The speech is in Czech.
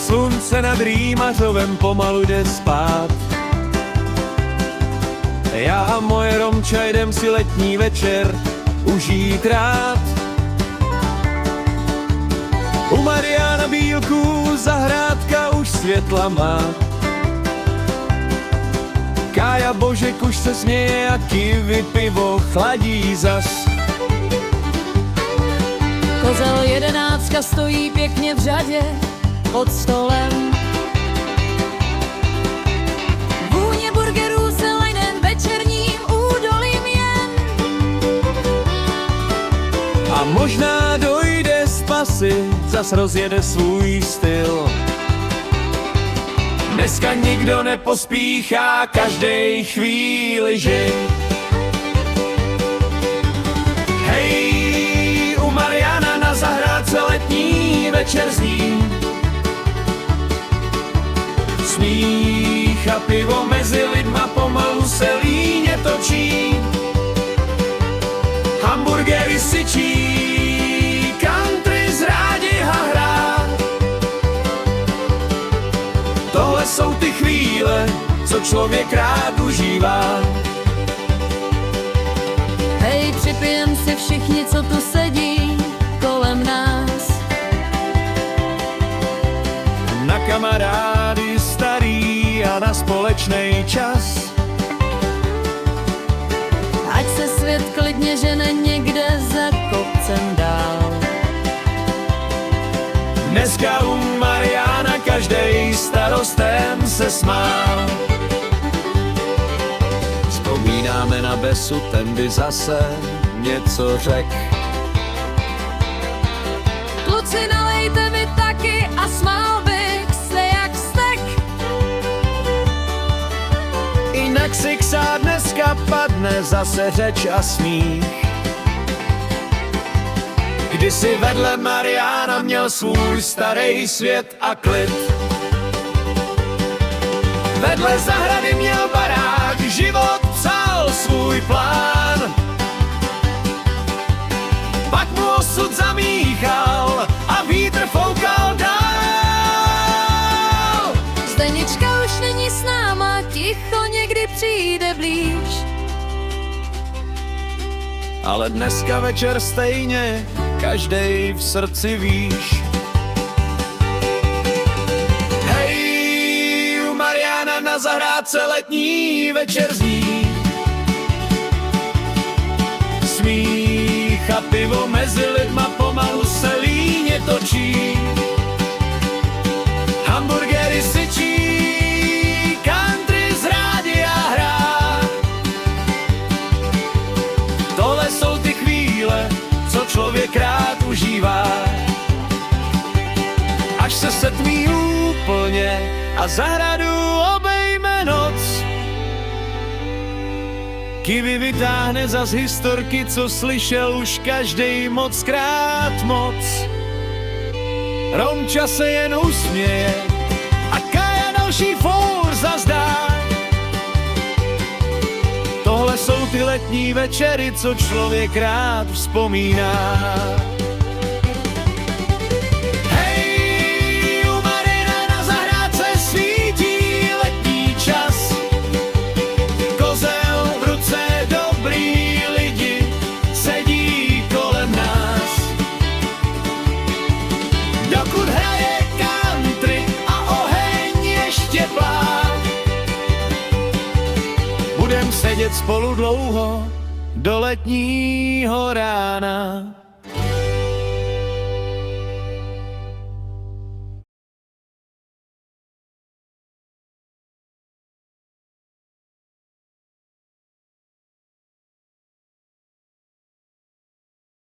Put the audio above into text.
Slunce nad Rýmařovem pomalu jde spát. Já a moje Romča jdem si letní večer užít rád. U Mariana Bílků zahrádka už světla má. Kája Božek už se směje a Kivy pivo chladí zas. Kozel 11 stojí pěkně v řadě pod stolem. Vůně burgerů se lejnen večerním údolím jen. A možná dojde z pasy, zas rozjede svůj styl. Dneska nikdo nepospíchá, každej chvíli žij. Hej, u Mariana na zahrádce letní večer zní. Smích a pivo mezi lidma pomalu se líně točí. Hamburgery syčí, country z rádia hrá. Tohle jsou ty chvíle, co člověk rád užívá. Hej, připijem si všichni, co tu sedí kolem nás. Na kamarády starý a na společný čas. Ať se svět klidně žene někde za kopcem dál. Dneska u Mariana každej starostem se smál. Vzpomínáme na Besu, ten by zase něco řek. Kluci, nalejte mi taky a smál bych se jak stek. Jinak si ksá dneska padne zase řeč a smích. Kdysi vedle Mariana měl svůj starý svět a klid. Vedle zahrady měl barák, život psal svůj plán. Pak mu osud zamíchal a vítr foukal dál. Zdenička už není s náma, ticho někdy přijde blíž. Ale dneska večer stejně každej v srdci víš. Hej, u Mariana na zahrádce letní večer zní. Smích a pivo mezi lidma pomalu se líně točí. Hamburgery syčí, country z rádia hrá. Tohle jsou ty chvíle, co člověk rád užívá. Až se setmí úplně a zahradu obejme noc. Kivy vytáhne zas historky, co slyšel už každej mockrát moc. Romča se jen usměje a Kája další fór zazdá. Tohle jsou ty letní večery, co člověk rád vzpomíná. Hej, u Mariana na zahrádce svítí letní čas. Kozel v ruce, dobrý lidi sedí kolem nás. Dokud hraje country a oheň ještě plá, budem sedět spolu dlouho do letního rána.